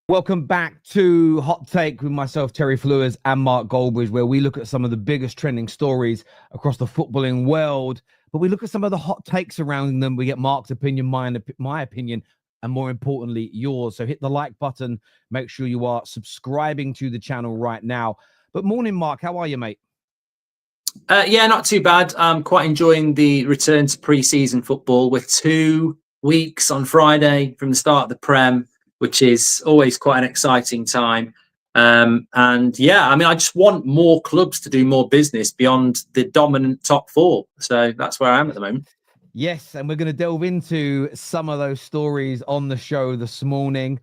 Welcome back to Hot Take with myself, Terry Flewers, and Mark Goldbridge, where we look at some of the biggest trending stories across the footballing world, but we look at some of the hot takes around them. We get Mark's opinion, my opinion, and more importantly, yours. So hit the like button. Make sure you are subscribing to the channel right now. But morning, Mark. How are you, mate? Yeah, not too bad. I'm quite enjoying the return to pre-season football with 2 weeks on Friday from the start of the Prem, which is always quite an exciting time. And yeah, I mean, I just want more clubs to do more business beyond the dominant top 4. So that's where I am at the moment. Yes, and we're going to delve into some of those stories on the show this morning.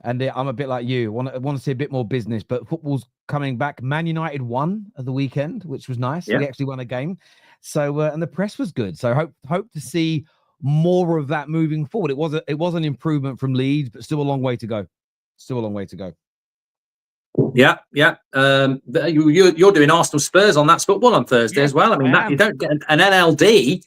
And I'm a bit like you, want to see a bit more business, but football's coming back. Man United won at the weekend, which was nice. Yeah. We actually won a game. So, and the press was good. So hope to see more of that moving forward. It was an improvement from Leeds, but still a long way to go. Yeah. You're doing Arsenal Spurs on That's Football on Thursday as well. I mean, you don't get an NLD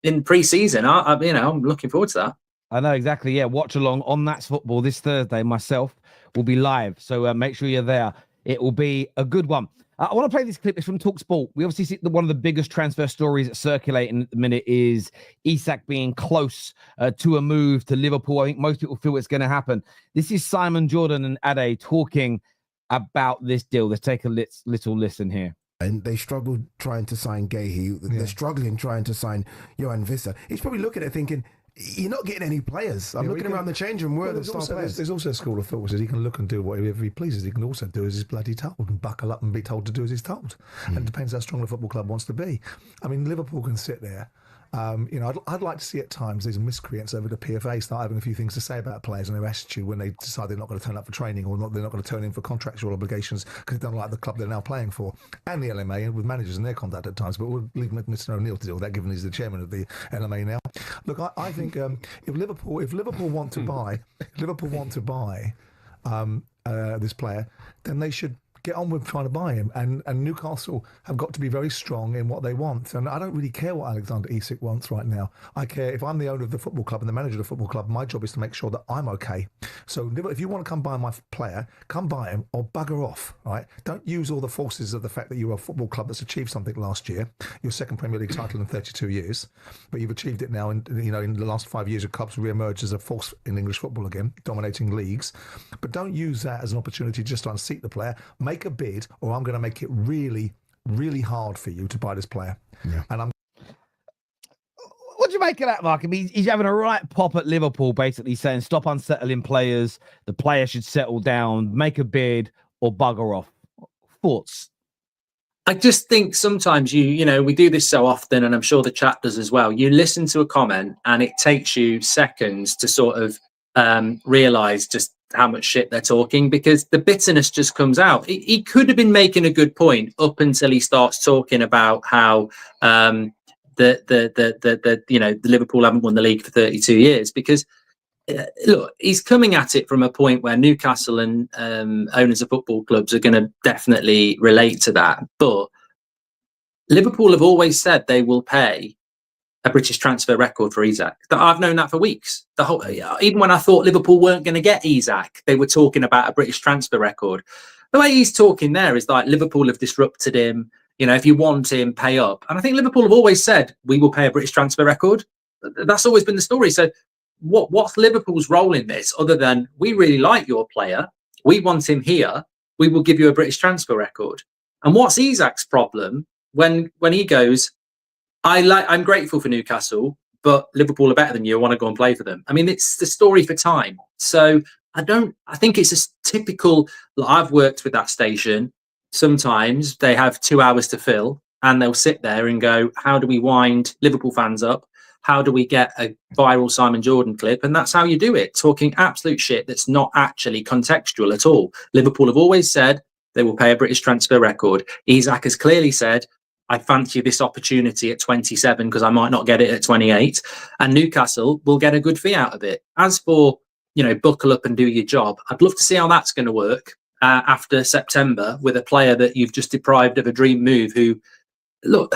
in pre-season. I'm looking forward to that. I know, exactly. Yeah, watch along on That's Football this Thursday. Myself will be live, so make sure you're there. It will be a good one. I want to play this clip. It's from TalkSport. We obviously see one of the biggest transfer stories that circulating at the minute is Isak being close to a move to Liverpool. I think most people feel it's going to happen. This is Simon Jordan and Ade talking about this deal. Let's take a little listen here. And they struggled trying to sign Gahey. They're struggling trying to sign Johan Vissa. He's probably looking at it thinking, you're not getting any players. I'm looking around the change room. Where are the star players? There's also a school of thought that he can look and do whatever he pleases. He can also do as he's bloody told and buckle up and be told to do as he's told. And it depends how strong the football club wants to be. I mean, Liverpool can sit there. I'd like to see at times these miscreants over the PFA start having a few things to say about players and their attitude when they decide they're not going to turn up for training or they're not going to turn in for contractual obligations because they don't like the club they're now playing for, and the LMA and with managers and their conduct at times. But we'll leave Mr. O'Neill to deal with that, given he's the chairman of the LMA now. Look, I think if Liverpool want to buy this player, then they should get on with trying to buy him, and Newcastle have got to be very strong in what they want. And I don't really care what Alexander Isak wants right now. I care if I'm the owner of the football club and the manager of the football club, my job is to make sure that I'm okay. So if you want to come buy my player, come buy him or bugger off, right? Don't use all the forces of the fact that you're a football club that's achieved something last year, your second Premier League title in 32 years, but you've achieved it now in the last 5 years. Your club's re-emerged as a force in English football again, dominating leagues. But don't use that as an opportunity just to unseat the player. Make a bid, or I'm going to make it really, really hard for you to buy this player. Yeah. And what do you make of that, Mark? I mean, he's having a right pop at Liverpool, basically saying stop unsettling players. The player should settle down, make a bid, or bugger off. Thoughts? I just think sometimes we do this so often, and I'm sure the chat does as well. You listen to a comment and it takes you seconds to sort of realize just how much shit they're talking, because the bitterness just comes out. He could have been making a good point up until he starts talking about how the Liverpool haven't won the league for 32 years, because look, he's coming at it from a point where Newcastle and owners of football clubs are going to definitely relate to that. But Liverpool have always said they will pay a British transfer record for Isak. I've known that for weeks. Even when I thought Liverpool weren't going to get Isak, they were talking about a British transfer record. The way he's talking there is like Liverpool have disrupted him. If you want him, pay up. And I think Liverpool have always said, we will pay a British transfer record. That's always been the story. So what's Liverpool's role in this, other than we really like your player, we want him here, we will give you a British transfer record? And what's Isak's problem when he goes, I'm grateful for Newcastle, but Liverpool are better than you. I want to go and play for them. I mean, it's the story for time. So I think it's a typical, I've worked with that station. Sometimes they have 2 hours to fill and they'll sit there and go, how do we wind Liverpool fans up? How do we get a viral Simon Jordan clip? And that's how you do it. Talking absolute shit that's not actually contextual at all. Liverpool have always said they will pay a British transfer record. Isak has clearly said, I fancy this opportunity at 27 because I might not get it at 28, and Newcastle will get a good fee out of it. As for, buckle up and do your job, I'd love to see how that's going to work after September with a player that you've just deprived of a dream move who, look,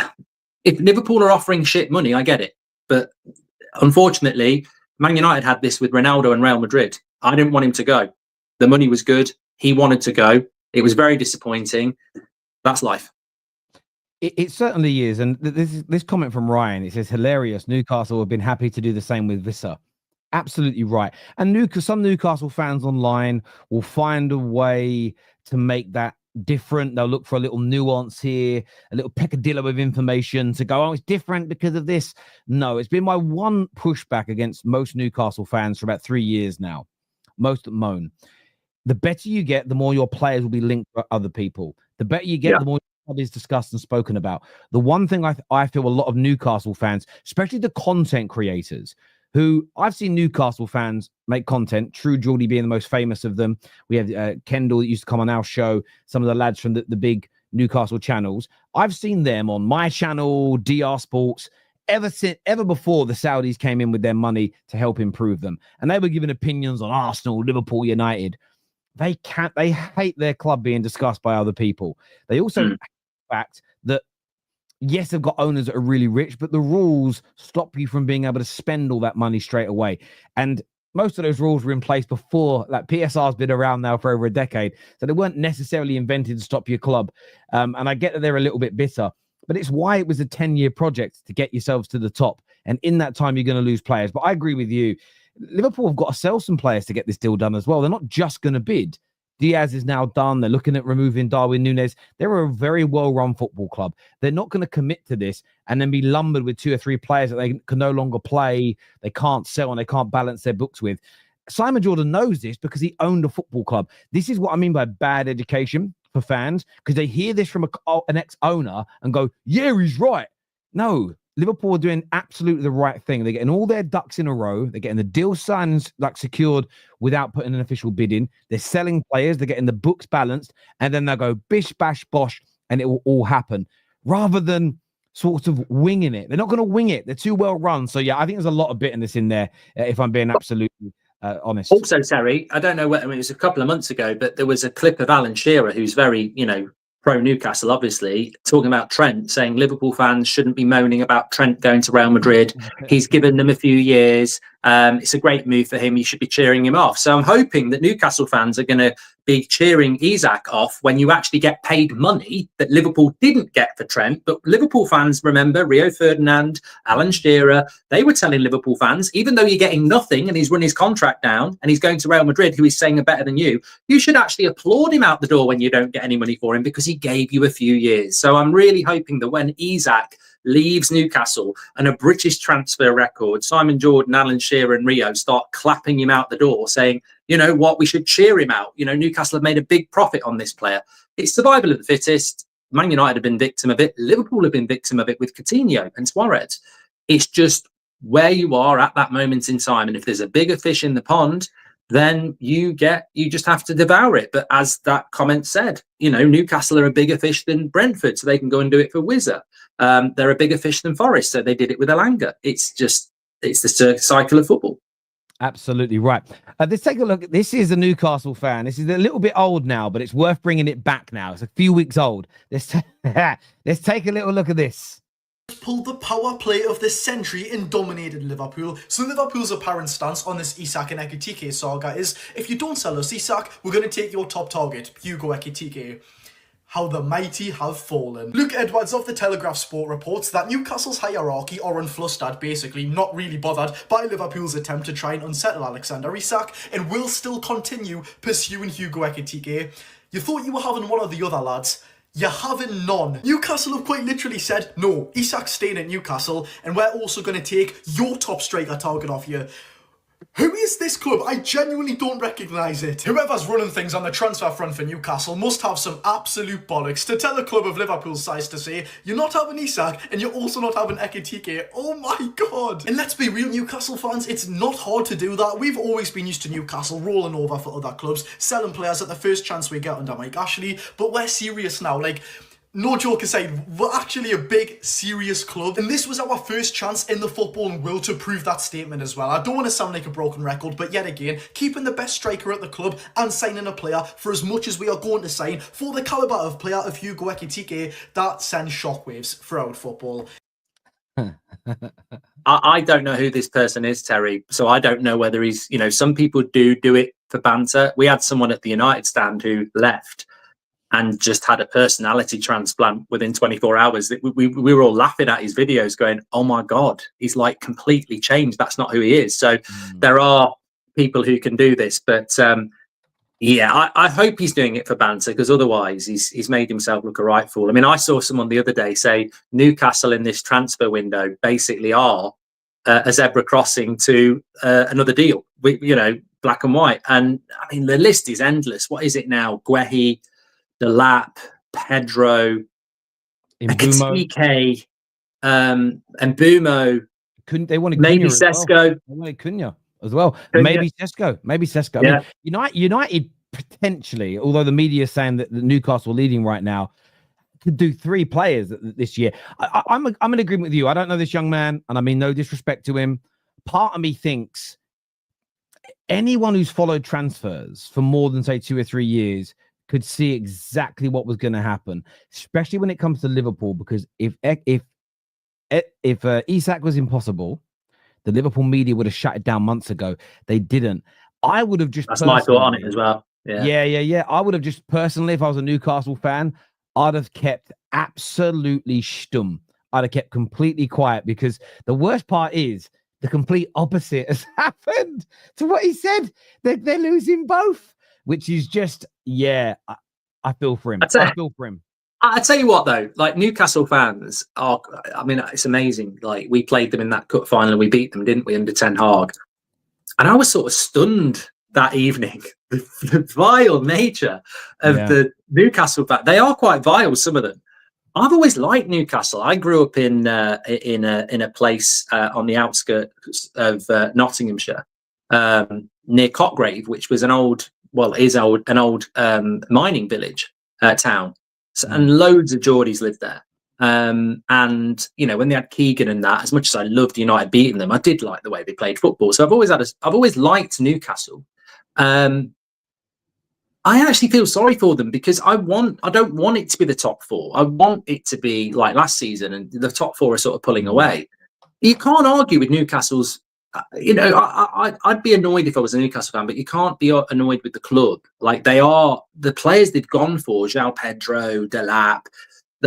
if Liverpool are offering shit money, I get it. But unfortunately, Man United had this with Ronaldo and Real Madrid. I didn't want him to go. The money was good. He wanted to go. It was very disappointing. That's life. It certainly is. And this comment from Ryan, it says, hilarious. Newcastle have been happy to do the same with Visser. Absolutely right. And some Newcastle fans online will find a way to make that different. They'll look for a little nuance here, a little peccadillo of information to go, oh, it's different because of this. No, it's been my one pushback against most Newcastle fans for about 3 years now. Most moan. The better you get, the more your players will be linked to other people. The better you get, the more is discussed and spoken about. The one thing I feel a lot of Newcastle fans, especially the content creators, who I've seen Newcastle fans make content, True Geordie being the most famous of them. We have Kendall that used to come on our show, some of the lads from the big Newcastle channels. I've seen them on my channel, DR Sports, ever before the Saudis came in with their money to help improve them. And they were giving opinions on Arsenal, Liverpool, United. They hate their club being discussed by other people. They also hate the fact that, yes, they've got owners that are really rich, but the rules stop you from being able to spend all that money straight away. And most of those rules were in place before. Like, PSR's been around now for over a decade, so they weren't necessarily invented to stop your club. And I get that they're a little bit bitter, but it's why it was a 10-year project to get yourselves to the top. And in that time, you're going to lose players. But I agree with you. Liverpool have got to sell some players to get this deal done as well. They're not just going to bid. Diaz is now done. They're looking at removing Darwin Núñez. They're a very well-run football club. They're not going to commit to this and then be lumbered with 2 or 3 players that they can no longer play, they can't sell, and they can't balance their books with. Simon Jordan knows this because he owned a football club. This is what I mean by bad education for fans, because they hear this from an ex-owner and go, yeah, he's right. No, Liverpool are doing absolutely the right thing. They're getting all their ducks in a row. They're getting the deal signed, like, secured without putting an official bid in. They're selling players. They're getting the books balanced. And then they'll go bish, bash, bosh, and it will all happen. Rather than sort of winging it. They're not going to wing it. They're too well run. So, yeah, I think there's a lot of bitterness in there, if I'm being absolutely honest. Also, Terry, I don't know whether it was a couple of months ago, but there was a clip of Alan Shearer, who's very, pro Newcastle, obviously, talking about Trent, saying Liverpool fans shouldn't be moaning about Trent going to Real Madrid. He's given them a few years. It's a great move for him. You should be cheering him off. So I'm hoping that Newcastle fans are going to be cheering Isak off when you actually get paid money that Liverpool didn't get for Trent. But Liverpool fans, remember, Rio Ferdinand, Alan Shearer, they were telling Liverpool fans, even though you're getting nothing and he's run his contract down and he's going to Real Madrid, who is saying are better than you should actually applaud him out the door when you don't get any money for him because he gave you a few years. So I'm really hoping that when Isak leaves Newcastle and a British transfer record, Simon Jordan, Alan Shearer and Rio start clapping him out the door saying, you know what, we should cheer him out. Newcastle have made a big profit on this player. It's survival of the fittest. Man United have been victim of it. Liverpool have been victim of it with Coutinho and Suarez. It's just where you are at that moment in time. And if there's a bigger fish in the pond, then you just have to devour it. But as that comment said, Newcastle are a bigger fish than Brentford, so they can go and do it for Wizza. They're a bigger fish than Forest, so they did it with Elanga. It's the cycle of football. Absolutely right. Let's take a look. This is a Newcastle fan. This is a little bit old now, but it's worth bringing it back now. It's a few weeks old. Let's take a little look at this. Pulled the power play of the century and dominated Liverpool. So Liverpool's apparent stance on this Isak and Ekitike saga is, if you don't sell us Isak, we're going to take your top target, Hugo Ekitike. How the mighty have fallen. Luke Edwards of the Telegraph Sport reports that Newcastle's hierarchy are unflustered, basically not really bothered by Liverpool's attempt to try and unsettle Alexander Isak, and will still continue pursuing Hugo Ekitike. You thought you were having one of the other lads. You're having none. Newcastle have quite literally said, no, Isak's staying at Newcastle, and we're also going to take your top striker target off you. Who is this club? I genuinely don't recognise it. Whoever's running things on the transfer front for Newcastle must have some absolute bollocks to tell a club of Liverpool's size to say, you're not having Isak and you're also not having Ekitike. Oh my god. And let's be real, Newcastle fans, it's not hard to do that. We've always been used to Newcastle rolling over for other clubs, selling players at the first chance we get under Mike Ashley, but we're serious now. No joke aside, we're actually a big, serious club, and this was our first chance in the footballing world to prove that statement as well. I don't want to sound like a broken record, but yet again, keeping the best striker at the club and signing a player for as much as we are going to sign for the calibre of player of Hugo Ekitike, that sends shockwaves throughout football. I don't know who this person is, Terry. So I don't know whether he's, some people do it for banter. We had someone at the United stand who left and just had a personality transplant within 24 hours. We were all laughing at his videos going, oh my God, he's like completely changed. That's not who he is. So there are people who can do this, but yeah, I hope he's doing it for banter, because otherwise he's made himself look a right fool. I mean, I saw someone the other day say Newcastle in this transfer window basically are a zebra crossing to another deal, black and white. And I mean, the list is endless. What is it now? Guehi, Delap, Pedro, Ekitike, and Mbumo. They wanted maybe Cunha Sesko. Well. They wanted Cunha as well. Maybe Sesko. Yeah. I mean, United potentially, although the media is saying that the Newcastle leading right now, could do 3 players this year. I'm in agreement with you. I don't know this young man, and I mean no disrespect to him. Part of me thinks anyone who's followed transfers for more than say 2 or 3 years could see exactly what was going to happen, especially when it comes to Liverpool. Because if Isak was impossible, the Liverpool media would have shut it down months ago. They didn't. I would have just. That's my thought on it as well. Yeah. I would have just personally, if I was a Newcastle fan, I'd have kept absolutely stum. I'd have kept completely quiet, because the worst part is the complete opposite has happened to what he said. They're losing both, which is just, I feel for him. I tell you what, though, like Newcastle fans are, I mean, it's amazing. Like, we played them in that cup final and we beat them, didn't we, under Ten Hag? And I was sort of stunned that evening. The vile nature of the Newcastle fans. They are quite vile, some of them. I've always liked Newcastle. I grew up in a place on the outskirts of Nottinghamshire, near Cotgrave, which was an old mining village town. So, and loads of Geordies lived there. And when they had Keegan and that, as much as I loved United beating them, I did like the way they played football. So I've always liked Newcastle. I actually feel sorry for them, because I don't want it to be the top 4. I want it to be like last season, and the top 4 are sort of pulling away. You can't argue with Newcastle's. I'd be annoyed if I was a Newcastle fan, but you can't be annoyed with the club. Like, they are the players they've gone for, João Pedro, Delap,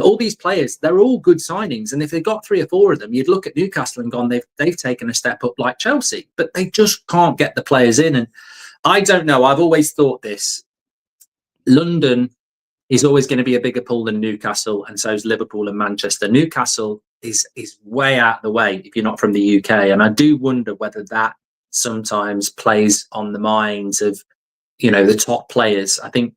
all these players, they're all good signings. And if they got 3 or 4 of them, you'd look at Newcastle and gone, they've taken a step up like Chelsea, but they just can't get the players in. And I don't know. I've always thought this. London is always going to be a bigger pull than Newcastle, and so is Liverpool and Manchester. Newcastle is way out of the way if you're not from the UK, and I do wonder whether that sometimes plays on the minds of the top players. I think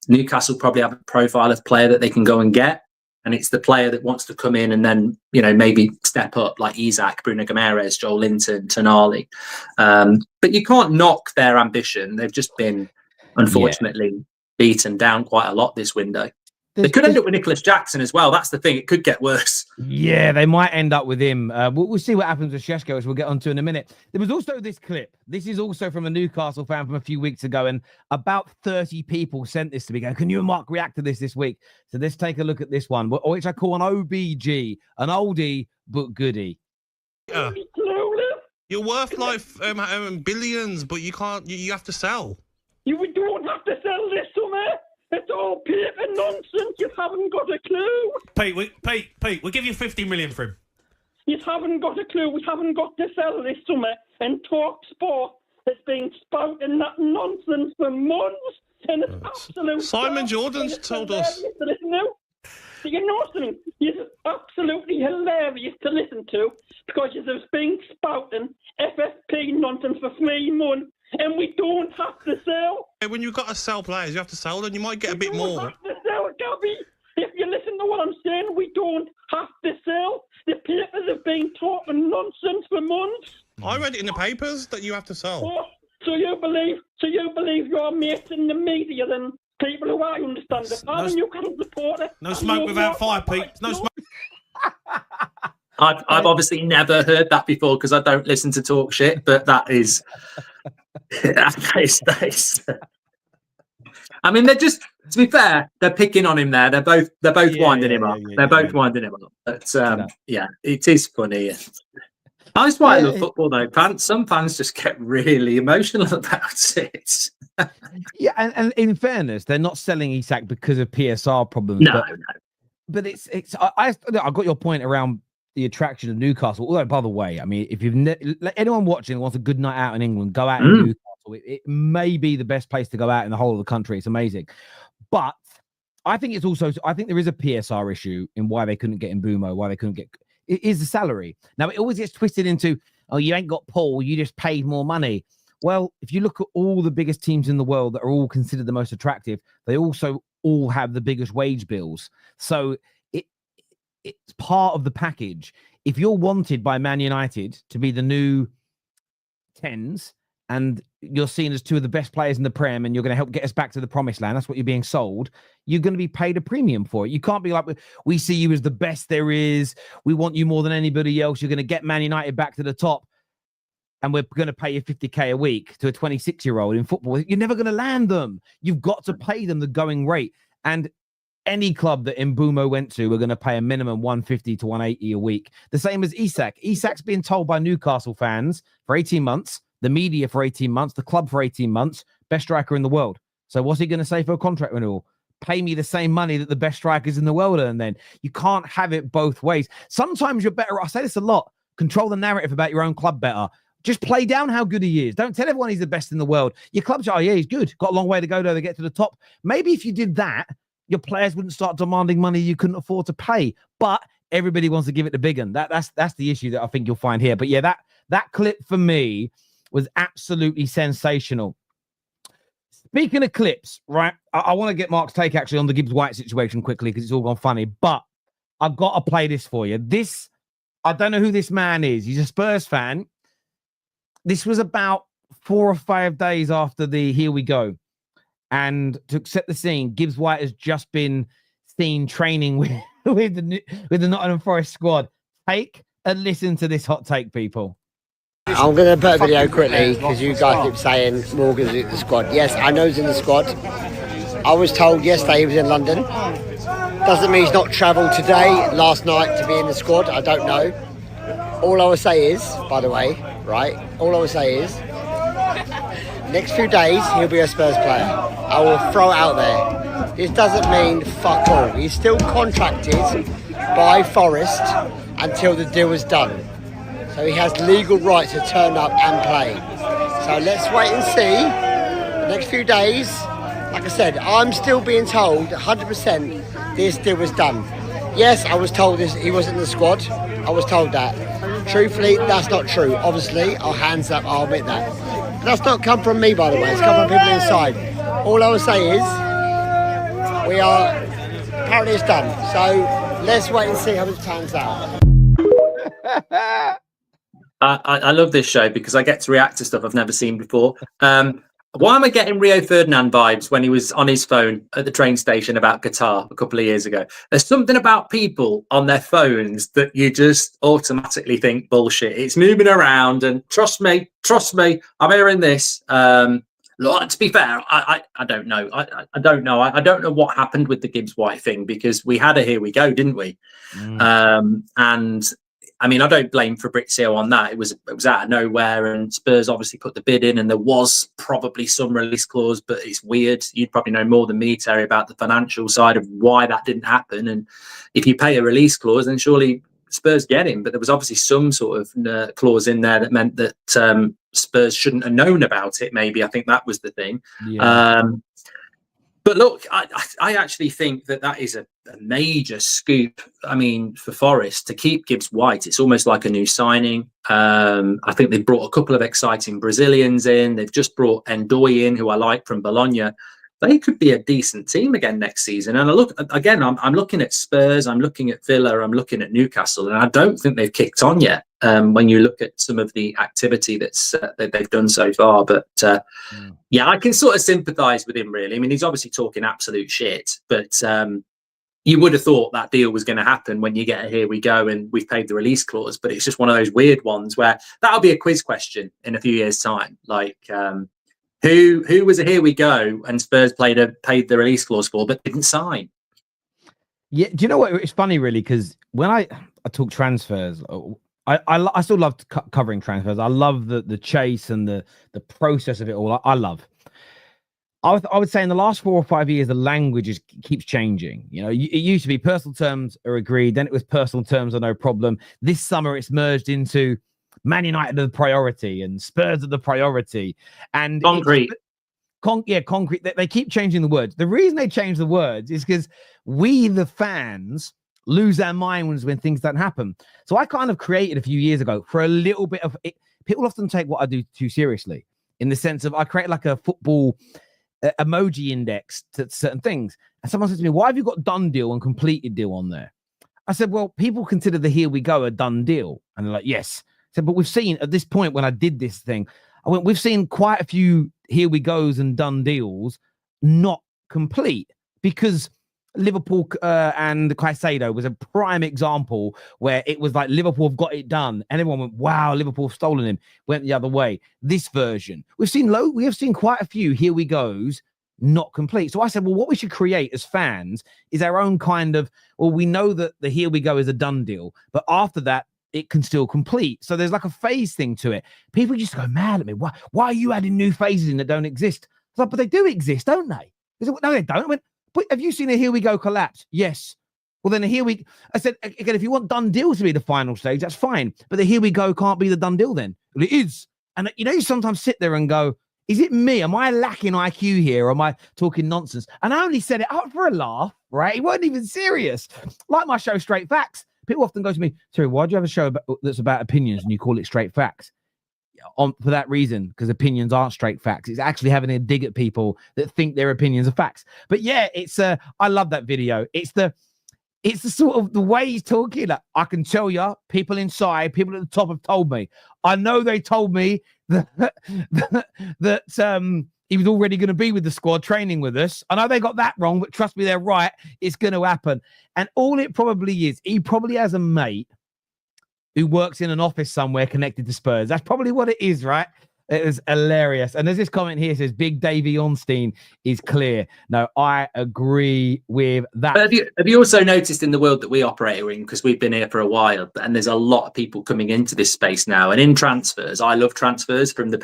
Newcastle probably have a profile of player that they can go and get, and it's the player that wants to come in and then maybe step up, like Isak, Bruno Guimaraes, Joel Linton, Tonali. But you can't knock their ambition. They've just been, unfortunately, beaten down quite a lot this window. They could end up with Nicholas Jackson as well. That's the thing. It could get worse. Yeah, they might end up with him. We'll see what happens with Sesko, as we'll get onto in a minute. There was also this clip. This is also from a Newcastle fan from a few weeks ago, and about 30 people sent this to me going, can you and Mark react to this week? So let's take a look at this one, which I call an OBG, an oldie but goodie. Yeah. You're worth like billions, but you can't. You have to sell. You don't have to sell this summer. It's all paper nonsense. You haven't got a clue. Pete, we'll give you 50 million for him. You haven't got a clue. We haven't got to sell this summer. And Talk Sport has been spouting that nonsense for months. And it's absolute. Simon Jordan's told us. To listen to. So you know something? It's absolutely hilarious to listen to, because you've been spouting FFP nonsense for 3 months. And we don't have to sell. When you've got to sell players, you have to sell them. You might get a bit more. We don't have to sell, Gabby. If you listen to what I'm saying, we don't have to sell. The papers have been talking nonsense for months. I read it in the papers that you have to sell. Oh, so you believe your mates in the media, then people who I understand it. I'm a Newcastle supporter. No smoke without fire, Pete. No smoke. I've obviously never heard that before, because I don't listen to talk shit, but that is I mean, they're just, to be fair, they're picking on him there. They're both winding him up. They're both winding him up. But yeah, it is funny. That's why I love football, though. Some fans just get really emotional about it. Yeah, and in fairness, they're not selling Isak because of PSR problems. No. But it's. I got your point around the attraction of Newcastle. Although, by the way, I mean, if you've anyone watching wants a good night out in England, go out in Newcastle. It may be the best place to go out in the whole of the country. It's amazing. But I think it's also, I think there is a PSR issue in why they couldn't get Mbeumo, why they couldn't get, it is the salary. Now, it always gets twisted into, oh, you ain't got Paul, you just paid more money. Well, if you look at all the biggest teams in the world that are all considered the most attractive, they also all have the biggest wage bills. So it's part of the package. If you're wanted by Man United to be the new 10s, and you're seen as two of the best players in the Prem, and you're going to help get us back to the promised land, that's what you're being sold, you're going to be paid a premium for it. You can't be like, we see you as the best there is, we want you more than anybody else, you're going to get Man United back to the top, and we're going to pay you 50k a week to a 26-year-old in football. You're never going to land them. You've got to pay them the going rate. And any club that Mbeumo went to, we're going to pay a minimum 150 to 180 a week. The same as Isak. Isak's been told by Newcastle fans for 18 months, the media for 18 months, the club for 18 months, best striker in the world. So what's he going to say for a contract renewal? Pay me the same money that the best strikers in the world earn then. You can't have it both ways. Sometimes you're better. I say this a lot. Control the narrative about your own club better. Just play down how good he is. Don't tell everyone he's the best in the world. Your club's, oh, yeah, he's good. Got a long way to go to get to the top. Maybe if you did that, your players wouldn't start demanding money you couldn't afford to pay. But everybody wants to give it to big un. That's the issue that I think you'll find here. But yeah, that clip for me was absolutely sensational. Speaking of clips, right? I want to get Mark's take actually on the Gibbs White situation quickly because it's all gone funny. But I've got to play this for you. I don't know who this man is. He's a Spurs fan. This was about 4 or 5 days after the Here We Go. And to set the scene, Gibbs White has just been seen training with the Nottingham Forest squad. Take a listen to this hot take, people. I'm going to put a video quickly because you guys keep saying Morgan's in the squad. Yes, I know he's in the squad. I was told yesterday he was in London. Doesn't mean he's not travelled today, last night to be in the squad. I don't know. All I will say is, by the way, right? All I will say is, next few days he'll be a Spurs player. I will throw it out there. This doesn't mean fuck all. He's still contracted by Forest until the deal is done. So he has legal right to turn up and play. So let's wait and see. The next few days, like I said, I'm still being told 100% this deal was done. Yes, I was told he wasn't in the squad. I was told that. Truthfully, that's not true. Obviously, our hands up, I'll admit that. But that's not come from me, by the way. It's come from people inside. All I will say is, apparently it's done. So let's wait and see how this turns out. I love this show because I get to react to stuff I've never seen before. Why am I getting Rio Ferdinand vibes when he was on his phone at the train station about Qatar a couple of years ago? There's something about people on their phones that you just automatically think bullshit. It's moving around, and trust me, I'm hearing this. Look, to be fair, I don't know. I don't know. I don't know what happened with the Gibbs White thing because we had a Here We Go, didn't we? And I mean, I don't blame Fabrizio on that. It was out of nowhere, and Spurs obviously put the bid in, and there was probably some release clause, but it's weird. You'd probably know more than me, Terry, about the financial side of why that didn't happen. And if you pay a release clause, then surely Spurs get him. But there was obviously some sort of clause in there that meant that Spurs shouldn't have known about it. Maybe I think that was the thing. Yeah. But look, I actually think that is a major scoop. I mean, for Forest to keep Gibbs White, it's almost like a new signing. I think they've brought a couple of exciting Brazilians in. They've just brought Ndoye in, who I like from Bologna. They could be a decent team again next season. And I'm looking at Spurs, I'm looking at Villa, I'm looking at Newcastle, and I don't think they've kicked on yet. When you look at some of the activity that they've done so far, but yeah, I can sort of sympathise with him. Really, I mean, he's obviously talking absolute shit, but you would have thought that deal was going to happen when you get a Here We Go and we've paid the release clause. But it's just one of those weird ones where that'll be a quiz question in a few years' time, like. Who was a here we go and Spurs paid the release clause for, but didn't sign? Yeah, do you know what? It's funny, really, because when I talk transfers, I still love covering transfers. I love the chase and the process of it all. I love. I would say in the last 4 or 5 years, the language keeps changing. You know, it used to be personal terms are agreed, then it was personal terms are no problem. This summer, it's merged into Man United are the priority and Spurs are the priority. And concrete. Concrete. They keep changing the words. The reason they change the words is because we, the fans, lose our minds when things don't happen. So I kind of created a few years ago for a little bit of it. People often take what I do too seriously, in the sense of I create like a football emoji index to certain things. And someone said to me, why have you got done deal and completed deal on there? I said, well, people consider the here we go a done deal. And they're like, yes. I said, but we've seen at this point when I did this thing, we've seen quite a few here we goes and done deals not complete, because Liverpool and Caicedo was a prime example where it was like Liverpool have got it done and everyone went, wow, Liverpool have stolen him, went the other way. This version, we have seen quite a few here we goes not complete. So I said, well, what we should create as fans is our own kind of, well, we know that the here we go is a done deal, but after that, it can still complete. So there's like a phase thing to it. People just go mad at me. Why are you adding new phases in that don't exist? I was like, but they do exist, don't they? No, they don't. I went, but have you seen a here we go collapse? Yes. Well, then I said, again, if you want done deal to be the final stage, that's fine. But the here we go can't be the done deal then. Well, it is. And you sometimes sit there and go, is it me? Am I lacking IQ here? Or am I talking nonsense? And I only said it out for a laugh, right? It wasn't even serious. Like my show, Straight Facts. People often go to me, sorry, why do you have a show that's about opinions and you call it Straight Facts? For that reason, because opinions aren't straight facts. It's actually having a dig at people that think their opinions are facts. But yeah, I love that video. It's the sort of the way he's talking. Like, I can tell you, people inside, people at the top have told me. I know they told me that he was already going to be with the squad training with us. I know they got that wrong, but trust me, they're right. It's going to happen. And all it probably is, he probably has a mate who works in an office somewhere connected to Spurs. That's probably what it is, right? It is hilarious. And there's this comment here says, Big Davey Ornstein is clear. No, I agree with that. But have you also noticed in the world that we operate in, because we've been here for a while, and there's a lot of people coming into this space now, and in transfers, I love transfers from the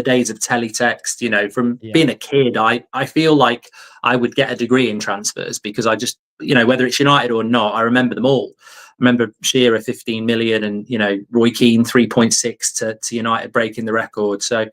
days of teletext, from being a kid, I feel like I would get a degree in transfers because I just, whether it's United or not, I remember them all. Remember Shearer 15 million and Roy Keane 3.6 to United breaking the record. So,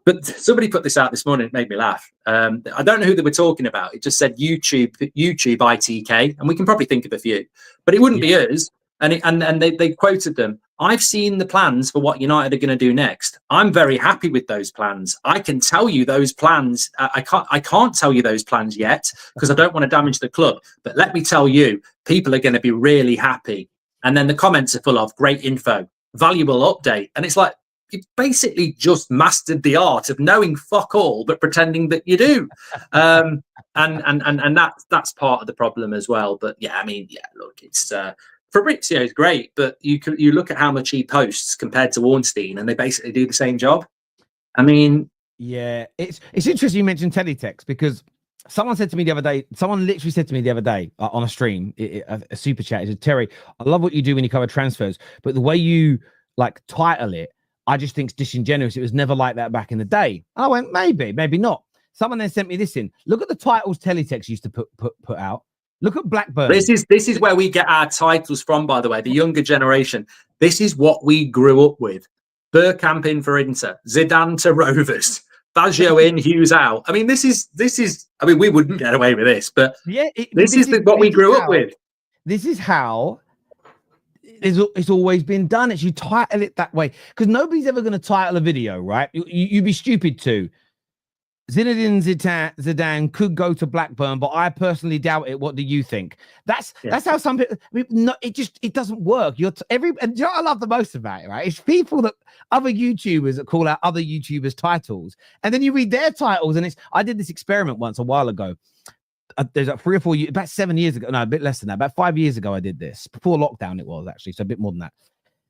but somebody put this out this morning, it made me laugh. I don't know who they were talking about. It just said YouTube ITK, and we can probably think of a few, but it wouldn't be us. And they quoted them. I've seen the plans for what United are going to do next. I'm very happy with those plans. I can tell you those plans. I can't tell you those plans yet because I don't want to damage the club. But let me tell you, people are going to be really happy. And then the comments are full of great info, valuable update. And it's like, you basically just mastered the art of knowing fuck all, but pretending that you do. And that's part of the problem as well. But look, it's Fabrizio is great, but you look at how much he posts compared to Ornstein, and they basically do the same job. I mean, yeah, it's interesting you mentioned teletext, because someone said to me the other day, on a stream, a super chat, he said, Terry, I love what you do when you cover transfers, but the way you like title it, I just think it's disingenuous. It was never like that back in the day. I went, maybe not. Someone then sent me this in. Look at the titles teletext used to put out. Look at Blackburn. This is where we get our titles from, by the way, the younger generation. This is what we grew up with. Bergkamp in for Inter, Zidane to Rovers, Baggio in, Hughes out. I mean, this is. I mean, we wouldn't get away with this, but this is what we grew up with. This is how it's always been done. It's you title it that way, because nobody's ever going to title a video, right? You'd be stupid to. Zinedine Zidane could go to Blackburn, but I personally doubt it. What do you think? That's how some people. It doesn't work. And you know what I love the most about it, right? It's people other YouTubers that call out other YouTubers' titles, and then you read their titles, and I did this experiment once a while ago. There's like 3 or 4 years, about 7 years ago. No, a bit less than that. About 5 years ago, I did this before lockdown. It was actually so a bit more than that.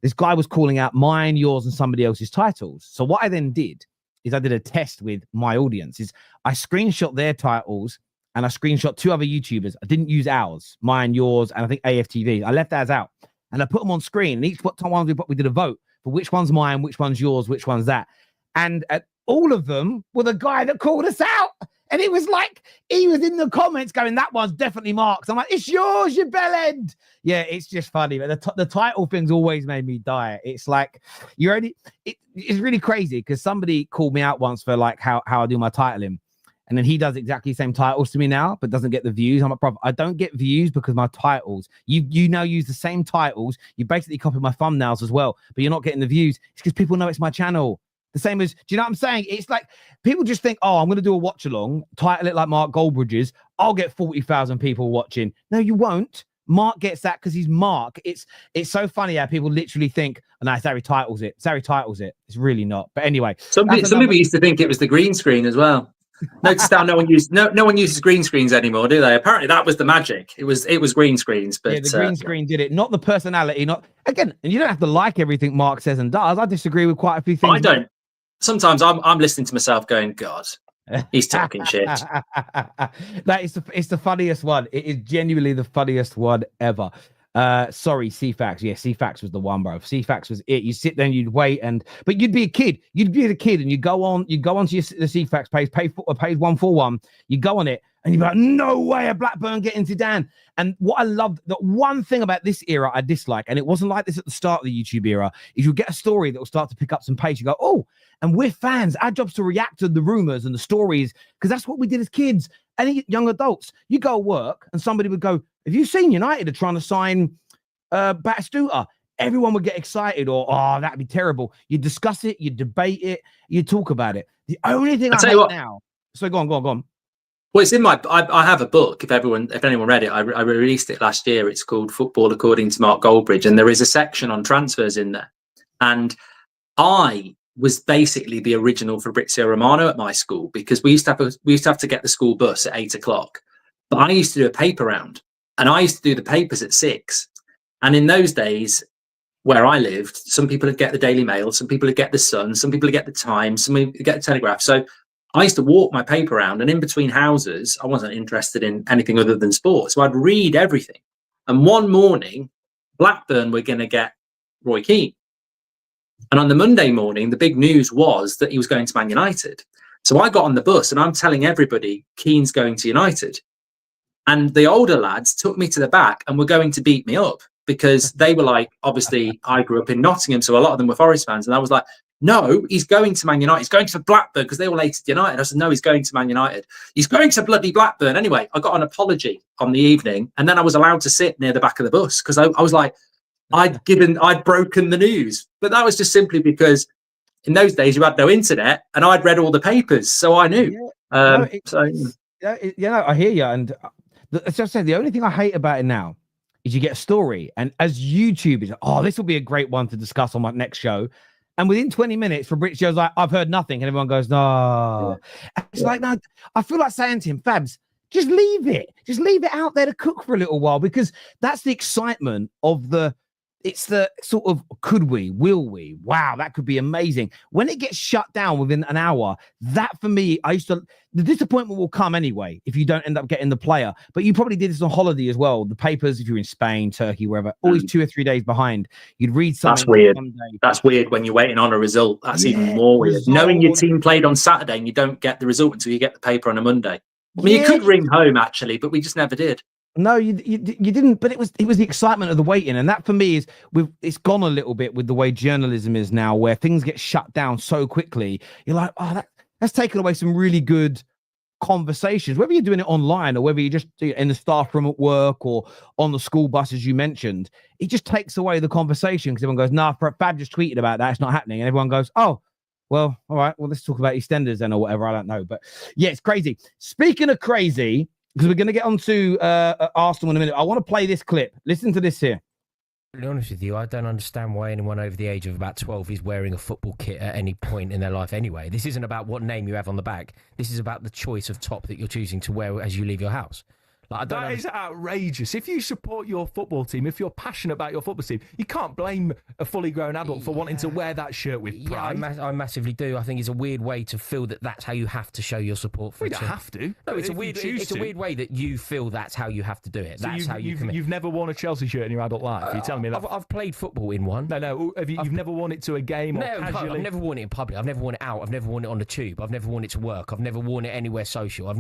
This guy was calling out mine, yours, and somebody else's titles. So what I then did, is I did a test with my audience. Is I screenshot their titles and I screenshot 2 other YouTubers. I didn't use ours, mine, yours, and I think AFTV. I left ours out, and I put them on screen. And each time we did a vote for which one's mine, which one's yours, which one's that. And all of them were the guy that called us out. And it was like, he was in the comments going, that one's definitely Mark's. I'm like, it's yours, you bellend. Yeah, it's just funny. But the title thing's always made me die. It's like, it's really crazy because somebody called me out once for like how I do my titling. And then he does exactly the same titles to me now, but doesn't get the views. I'm like, bro, I don't get views because my titles, you now use the same titles. You basically copy my thumbnails as well, but you're not getting the views. It's because people know it's my channel. The same as, do you know what I'm saying? It's like people just think, oh, I'm going to do a watch along, title it like Mark Goldbridge's. I'll get 40,000 people watching. No, you won't. Mark gets that because he's Mark. It's so funny how people literally think, oh, no, it's Harry titles it. It's Harry titles it. It's really not. But anyway, some people used to think it was the green screen as well. Notice now no one uses green screens anymore, do they? Apparently that was the magic. It was green screens, but yeah, the green screen did it, not the personality. Not again, and you don't have to like everything Mark says and does. I disagree with quite a few things. I don't. Sometimes I'm listening to myself going, God, he's talking shit. It's the funniest one. It is genuinely the funniest one ever. Sorry, CFAX. Yeah, CFAX was the one, bro. CFAX was it. You sit there and you'd wait, but you'd be a kid. You'd be a kid, and you go onto the CFAX page, page 141. You go on it, and you're like, no way, a Blackburn getting Zidane. And what I loved, the one thing about this era I dislike, and it wasn't like this at the start of the YouTube era, is you'll get a story that will start to pick up some pace. You go, oh, and we're fans. Our job's to react to the rumors and the stories because that's what we did as kids. Any young adults, you go to work and somebody would go, have you seen United are trying to sign Batistuta? Everyone would get excited or, oh, that'd be terrible. You discuss it, you debate it, you talk about it. The only thing I hate now. So go on. Well, it's in my. I have a book. If anyone read it, I released it last year. It's called Football According to Mark Goldbridge, and there is a section on transfers in there. And I was basically the original Fabrizio Romano at my school because we used to have to get the school bus at 8 o'clock. But I used to do a paper round, and I used to do the papers at 6. And in those days, where I lived, some people would get the Daily Mail, some people would get the Sun, some people would get the Times, some would get the Telegraph. So I used to walk my paper around, and in between houses, I wasn't interested in anything other than sport. So I'd read everything. And one morning, Blackburn were going to get Roy Keane. And on the Monday morning, the big news was that he was going to Man United. So I got on the bus and I'm telling everybody Keane's going to United. And the older lads took me to the back and were going to beat me up because they were like, obviously, I grew up in Nottingham, so a lot of them were Forest fans. And I was like, no, he's going to Man United. He's going to Blackburn because they all hated United. I said, no, he's going to Man United. He's going to bloody Blackburn. Anyway, I got an apology on the evening and then I was allowed to sit near the back of the bus because I was like, I'd broken the news. But that was just simply because in those days you had no internet and I'd read all the papers, so I knew. I hear you. And as I said, the only thing I hate about it now is you get a story, and as YouTubers, oh, this will be a great one to discuss on my next show. And within 20 minutes, Fabrizio's like, I've heard nothing, and everyone goes, no. Yeah. It's like, no, I feel like saying to him, Fabs, just leave it. Just leave it out there to cook for a little while, because that's the excitement of it's the sort of, could we, will we? Wow, that could be amazing. When it gets shut down within an hour, that for me, the disappointment will come anyway if you don't end up getting the player. But you probably did this on holiday as well. The papers, if you're in Spain, Turkey, wherever, always 2 or 3 days behind. You'd read something. That's weird. That's weird when you're waiting on a result. That's even more weird. Knowing your team played on Saturday and you don't get the result until you get the paper on a Monday. I mean, you could ring home actually, but we just never did. No, you didn't. But it was the excitement of the waiting, and that for me it's gone a little bit with the way journalism is now, where things get shut down so quickly. You're like, oh, that's taken away some really good conversations, whether you're doing it online or whether you're just in the staff room at work or on the school bus, as you mentioned. It just takes away the conversation because everyone goes, "Nah, Fab just tweeted about that. It's not happening," and everyone goes, "Oh, well, all right. Well, let's talk about EastEnders then or whatever." I don't know, but yeah, it's crazy. Speaking of crazy, because we're going to get on to Arsenal in a minute. I want to play this clip. Listen to this here. To be honest with you, I don't understand why anyone over the age of about 12 is wearing a football kit at any point in their life anyway. This isn't about what name you have on the back. This is about the choice of top that you're choosing to wear as you leave your house. Like, That is outrageous. If you support your football team, if you're passionate about your football team, you can't blame a fully grown adult for wanting to wear that shirt with pride. Yeah, I massively do. I think it's a weird way to feel that that's how you have to show your support for We a don't team. have to. No, it's a weird way that you feel that's how you have to do it. So That's how you commit. You've never worn a Chelsea shirt in your adult life. You're telling me that? I've played football in one. No. You've never worn it to a game or casually? I've never worn it in public. I've never worn it out. I've never worn it on the tube. I've never worn it to work. I've never worn it anywhere social. Are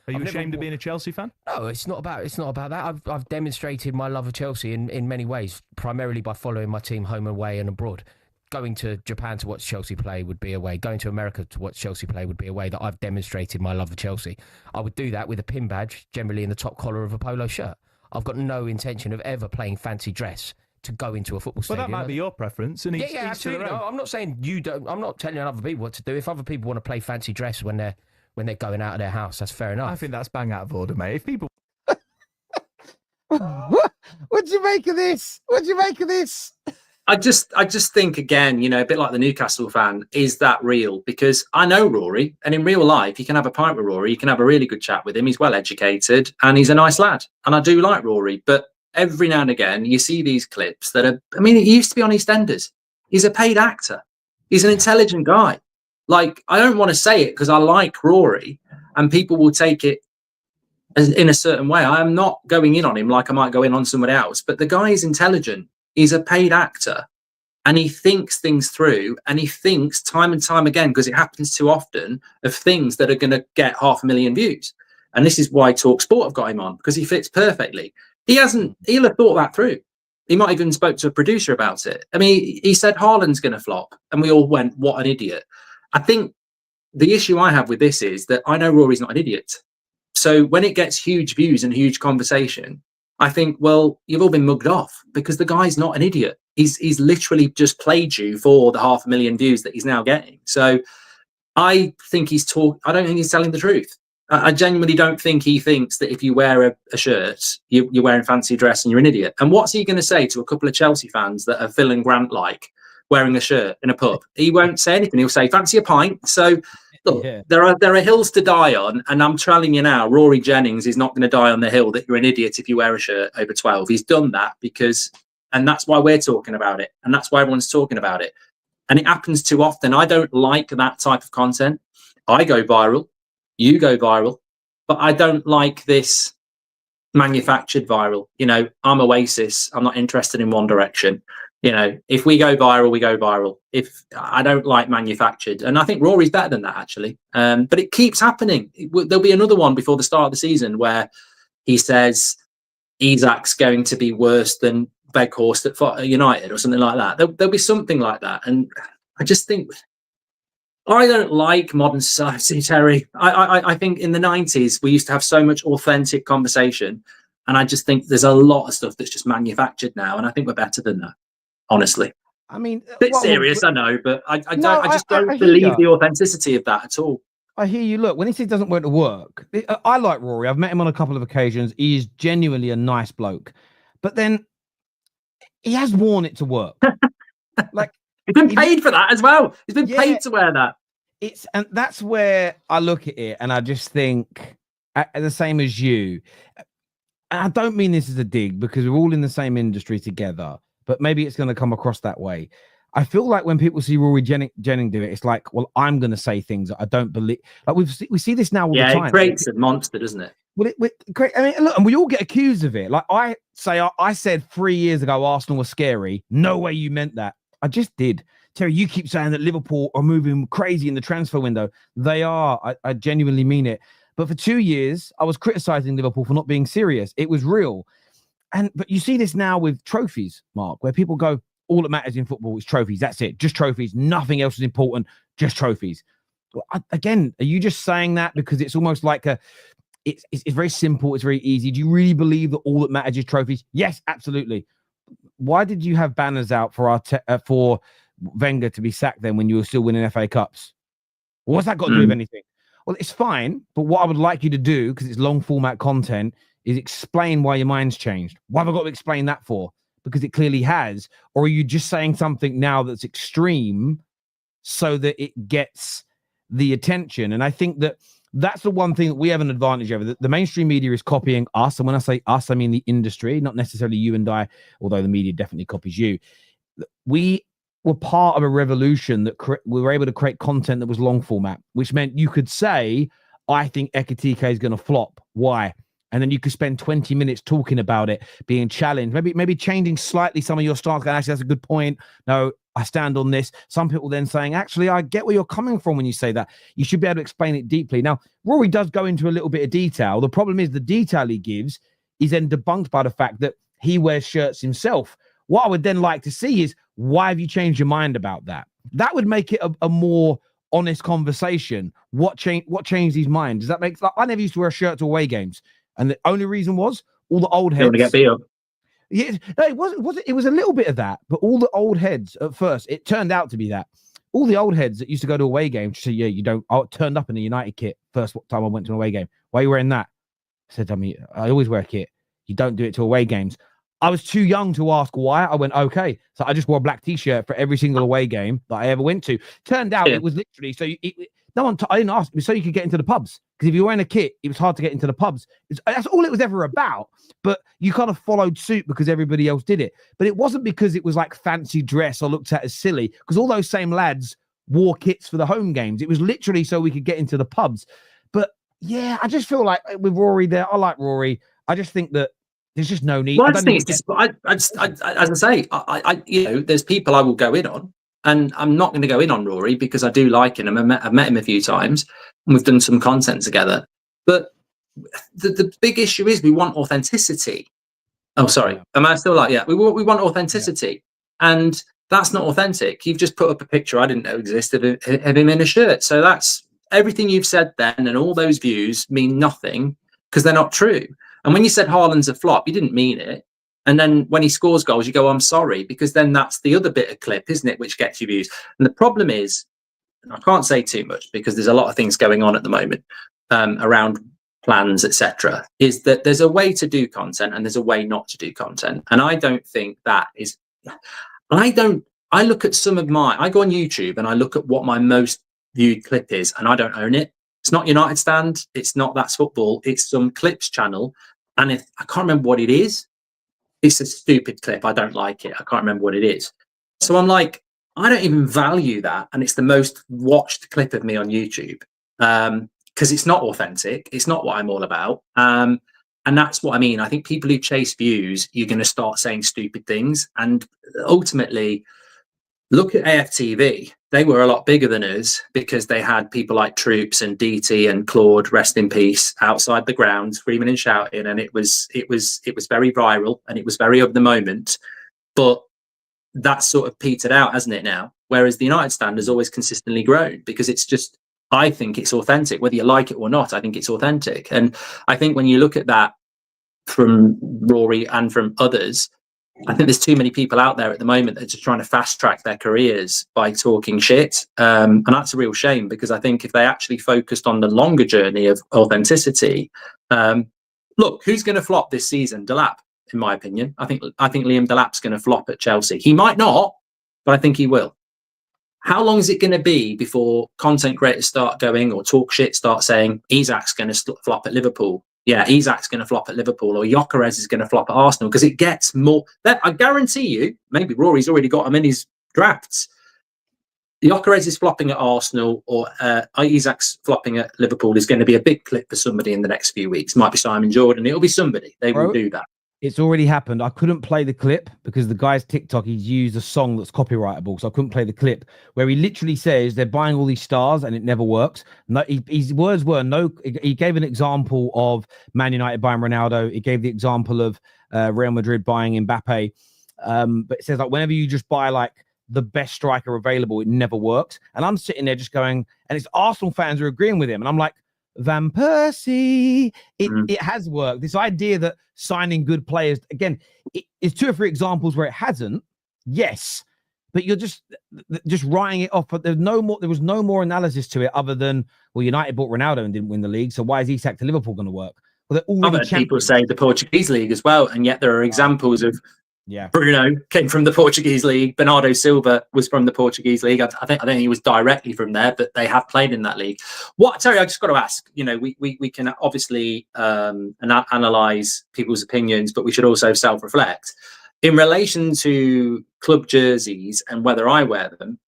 you ashamed of being a Chelsea fan? No, it's not about that. I've demonstrated my love of Chelsea in many ways, primarily by following my team home and away and abroad. Going to Japan to watch Chelsea play would be a way. Going to America to watch Chelsea play would be a way that I've demonstrated my love of Chelsea. I would do that with a pin badge, generally in the top collar of a polo shirt. I've got no intention of ever playing fancy dress to go into a football stadium. Well, that might be your preference. And yeah, absolutely. No, I'm not saying you don't. I'm not telling other people what to do. If other people want to play fancy dress when they're going out of their house, that's fair enough. I think that's bang out of order, mate. If people... What do you make of this? I just think, again, a bit like the Newcastle fan, is that real? Because I know Rory, and in real life, you can have a pint with Rory, you can have a really good chat with him, he's well educated, and he's a nice lad. And I do like Rory, but every now and again, you see these clips that are, he used to be on EastEnders. He's a paid actor. He's an intelligent guy. Like, I don't want to say it because I like Rory, and people will take it in a certain way. I am not going in on him like I might go in on someone else, but the guy is intelligent. He's a paid actor, and he thinks things through, and he thinks time and time again, because it happens too often, of things that are going to get 500,000 views. And this is why TalkSport have got him on, because he fits perfectly. He'll have thought that through. He might even spoke to a producer about it. He said Haaland's going to flop, and we all went, what an idiot. I think the issue I have with this is that I know Rory's not an idiot. So when it gets huge views and huge conversation, I think, well, you've all been mugged off, because the guy's not an idiot. He's literally just played you for the 500,000 views that he's now getting. So I think I don't think he's telling the truth. I genuinely don't think he thinks that if you wear a shirt, you're wearing fancy dress and you're an idiot. And what's he going to say to a couple of Chelsea fans that are Phil and Grant-like wearing a shirt in a pub? He won't say anything. He'll say, fancy a pint? So look, there are hills to die on, and I'm telling you now, Rory Jennings is not going to die on the hill that you're an idiot if you wear a shirt over 12. He's done that and that's why we're talking about it, and that's why everyone's talking about it. And it happens too often. I don't like that type of content. I go viral, you go viral, but I don't like this manufactured viral. I'm Oasis. I'm not interested in One Direction. If we go viral, we go viral. If I don't like manufactured, and I think Rory's better than that, actually. But it keeps happening. There'll be another one before the start of the season where he says Isak's going to be worse than Weghorst at United or something like that. There'll be something like that. And I just think, I don't like modern society, Terry. I think in the 90s, we used to have so much authentic conversation. And I just think there's a lot of stuff that's just manufactured now. And I think we're better than that. Honestly, bit serious, I know, but I just don't believe the authenticity of that at all. I hear you. Look, when he says it doesn't want to work, I like Rory. I've met him on a couple of occasions. He is genuinely a nice bloke, but then he has worn it to work. Like, he's been paid for that as well. He's been paid to wear that. And that's where I look at it, and I just think the same as you. And I don't mean this as a dig, because we're all in the same industry together. But maybe it's going to come across that way. I feel like when people see Rory Jennings do it, it's like, well, I'm going to say things that I don't believe. Like we see this now all the time. Yeah, it creates a monster, doesn't it? Well, look, and we all get accused of it. Like I said 3 years ago, Arsenal was scary. No way you meant that. I just did. Terry, you keep saying that Liverpool are moving crazy in the transfer window. They are. I genuinely mean it. But for 2 years, I was criticizing Liverpool for not being serious. It was real. But you see this now with trophies, Mark, where people go, all that matters in football is trophies. That's it. Just trophies. Nothing else is important. Just trophies. Well, again, are you just saying that because it's almost like it's very simple. It's very easy. Do you really believe that all that matters is trophies? Yes, absolutely. Why did you have banners out for for Wenger to be sacked then when you were still winning FA Cups? What's that got to do with anything? Well, it's fine. But what I would like you to do, because it's long format content, is explain why your mind's changed. What have I got to explain that for? Because it clearly has. Or are you just saying something now that's extreme so that it gets the attention? And I think that That's the one thing that we have an advantage over. The mainstream media is copying us. And when I say us, I mean the industry, not necessarily you and I, although the media definitely copies you. We were part of a revolution that we were able to create content that was long format, which meant you could say, I think Ekitike is going to flop. Why? And then you could spend 20 minutes talking about it, being challenged, maybe changing slightly some of your stance. Actually, that's a good point. No, I stand on this. Some people then saying, actually, I get where you're coming from when you say that. You should be able to explain it deeply. Now, Rory does go into a little bit of detail. The problem is the detail he gives is then debunked by the fact that he wears shirts himself. What I would then like to see is, why have you changed your mind about that? That would make it a more honest conversation. What changed his mind? Does that make sense? I never used to wear a shirt to away games. And the only reason was all the old heads. You want to get beat up. Yeah, no, it wasn't. It was a little bit of that, but all the old heads at first, it turned out to be that. All the old heads that used to go to away games say, yeah, you don't. I turned up in a United kit first time I went to an away game. Why are you wearing that? I said, I always wear a kit. You don't do it to away games. I was too young to ask why. I went, okay. So I just wore a black t-shirt for every single away game that I ever went to. Turned out it was literally so I didn't ask. It was so you could get into the pubs. Because if you were wearing a kit, it was hard to get into the pubs. That's all it was ever about. But you kind of followed suit because everybody else did it. But it wasn't because it was like fancy dress or looked at as silly. Because all those same lads wore kits for the home games. It was literally so we could get into the pubs. But yeah, I just feel like with Rory there, I like Rory. I just think that there's just no need. Well, I just think it's as I say, there's people I will go in on. And I'm not going to go in on Rory because I do like him. I've met him a few times and we've done some content together. But the big issue is we want authenticity. Oh, sorry. Am I still like, yeah, we want authenticity. Yeah. And that's not authentic. You've just put up a picture I didn't know existed of him in a shirt. So that's everything you've said then, and all those views mean nothing because they're not true. And when you said Haaland's a flop, you didn't mean it. And then when he scores goals, you go, I'm sorry, because then that's the other bit of clip, isn't it, which gets you views. And the problem is, and I can't say too much because there's a lot of things going on at the moment around plans, etc., is that there's a way to do content and there's a way not to do content. And I don't think that is, I look at I go on YouTube and I look at what my most viewed clip is and I don't own it. It's not United Stand. It's not That's Football. It's some clips channel. And if I can't remember what it is, it's a stupid clip. I don't like it. I can't remember what it is. So I'm like, I don't even value that. And it's the most watched clip of me on YouTube because it's not authentic. It's not what I'm all about. And that's what I mean. I think people who chase views, you're going to start saying stupid things. And ultimately, look at AFTV. They were a lot bigger than us because they had people like Troops and DT and Claude, rest in peace, outside the ground screaming and shouting, and it was very viral and it was very of the moment. But that's sort of petered out, hasn't it now? Whereas the United Stand has always consistently grown because it's just, I think it's authentic, whether you like it or not. I think it's authentic, and I think when you look at that from Rory and from others, I think there's too many people out there at the moment that are just trying to fast track their careers by talking shit. And that's a real shame because I think if they actually focused on the longer journey of authenticity, look, who's going to flop this season? Delap, in my opinion. I think Liam Delap's going to flop at Chelsea. He might not, but I think he will. How long is it going to be before content creators start going or talk shit, start saying Isak's going to flop at Liverpool? Yeah, Isak's going to flop at Liverpool, or Gyökeres is going to flop at Arsenal, because it gets more. That I guarantee you, maybe Rory's already got him in his drafts. Gyökeres is flopping at Arsenal, or Isak's flopping at Liverpool is going to be a big clip for somebody in the next few weeks. Might be Simon Jordan. It'll be somebody. They will do that. It's already happened. I couldn't play the clip because the guy's TikTok, he's used a song that's copyrightable. So I couldn't play the clip where he literally says they're buying all these stars and it never works. No, his words were no. He gave an example of Man United buying Ronaldo. He gave the example of Real Madrid buying Mbappe. But it says like whenever you just buy like the best striker available, it never works. And I'm sitting there just going, and it's Arsenal fans are agreeing with him. And I'm like, Van Persie, it has worked. This idea that signing good players, again, it's 2 or 3 examples where it hasn't. Yes, but you're just writing it off. But there was no more analysis to it other than, well, United bought Ronaldo and didn't win the league, so why is Isak to Liverpool going to work? Well, they're already people say the Portuguese league as well, and yet there are examples of Yeah. Bruno came from the Portuguese league. Bernardo Silva was from the Portuguese league. I think he was directly from there, but they have played in that league. Terry, I just got to ask, we can obviously analyze people's opinions, but we should also self-reflect. In relation to club jerseys and whether I wear them,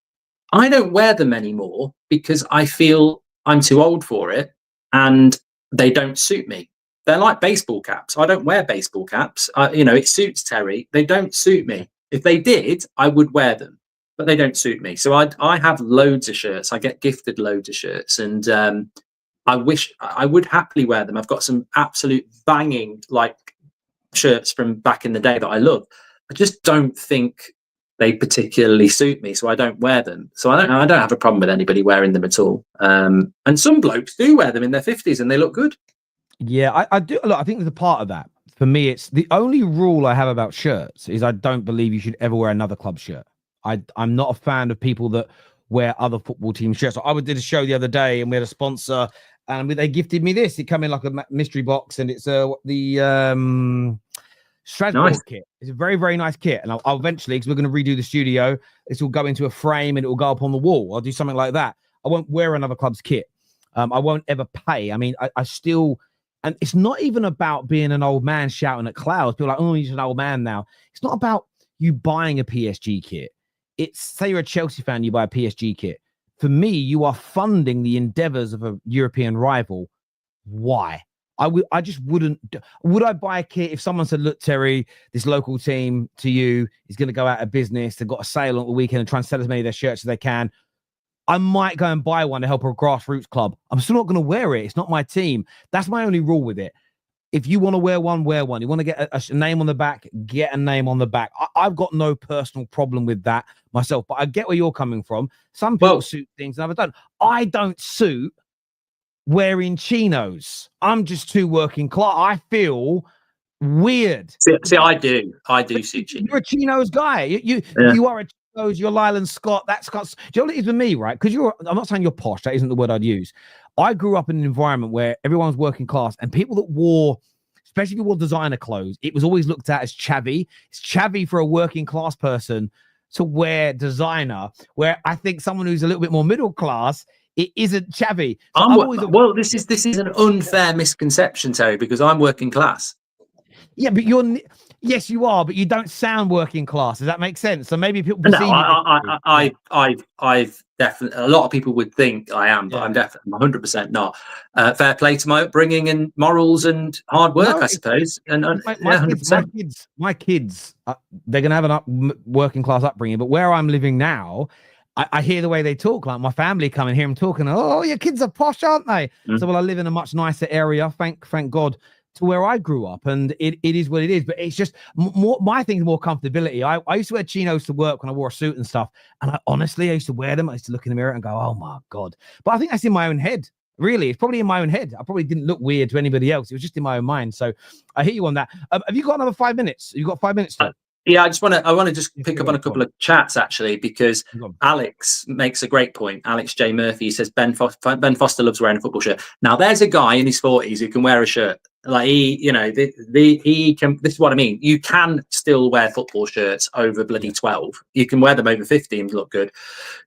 I don't wear them anymore because I feel I'm too old for it and they don't suit me. They're like baseball caps. I don't wear baseball caps. It suits Terry. They don't suit me. If they did, I would wear them, but they don't suit me. So I have loads of shirts. I get gifted loads of shirts, and I wish I would happily wear them. I've got some absolute banging shirts from back in the day that I love. I just don't think they particularly suit me, so I don't wear them. So I don't have a problem with anybody wearing them at all. And some blokes do wear them in their 50s, and they look good. Yeah, I do. Look, I think there's a part of that. For me, it's the only rule I have about shirts is I don't believe you should ever wear another club shirt. I'm not a fan of people that wear other football team shirts. So I did a show the other day, and we had a sponsor, and they gifted me this. It came in like a mystery box, and it's the Strasbourg kit. It's a very, very nice kit. And I'll eventually, because we're going to redo the studio, this will go into a frame and it will go up on the wall. I'll do something like that. I won't wear another club's kit. I won't ever pay. I mean, I still... And it's not even about being an old man shouting at clouds. People are like, oh, he's an old man now. It's not about you buying a PSG kit. It's, say you're a Chelsea fan, you buy a PSG kit. For me, you are funding the endeavors of a European rival. Why? I just wouldn't. Would I buy a kit if someone said, look, Terry, this local team to you is going to go out of business. They've got a sale on the weekend and try and sell as many of their shirts as they can. I might go and buy one to help a grassroots club. I'm still not going to wear it. It's not my team. That's my only rule with it. If you want to wear one, wear one. You want to get a name on the back, get a name on the back. I've got no personal problem with that myself, but I get where you're coming from. Some people suit things and others don't. I don't suit wearing chinos. I'm just too working class. I feel weird. See, I do suit chinos. You're a chinos guy. You are a you're Lyland Scott. That's Scott. Do you know what it is with me, right? Because I'm not saying you're posh. That isn't the word I'd use. I grew up in an environment where everyone was working class, and people that wore, especially if you wore designer clothes, it was always looked at as chavvy. It's chavvy for a working class person to wear designer, where I think someone who's a little bit more middle class, it isn't chavvy. So this is an unfair misconception, Terry, because I'm working class. Yeah, but yes, you are, but you don't sound working class. Does that make sense? So maybe people perceive I've definitely, a lot of people would think I am, but I'm definitely 100% not. Fair play to my upbringing and morals and hard work, I suppose. And my kids, they're gonna have an working class upbringing, but where I'm living now, I hear the way they talk. Like my family come and hear them talking. Oh, your kids are posh, aren't they? So, well, I live in a much nicer area. Thank God. To where I grew up, and it is what it is. But it's just more, my thing is more comfortability. I used to wear chinos to work when I wore a suit and stuff, and I used to wear them. I used to look in the mirror and go, oh my God. But I think that's in my own head. Really, it's probably in my own head. I probably didn't look weird to anybody else. It was just in my own mind. So I hear you on that. Have you got another 5 minutes? You got 5 minutes to Yeah, I want to just pick up on a couple of chats, actually, because Alex makes a great point. Alex J. Murphy says Ben Foster loves wearing a football shirt. Now, there's a guy in his 40s who can wear a shirt. Like he can. This is what I mean. You can still wear football shirts over bloody 12. You can wear them over 15 and look good.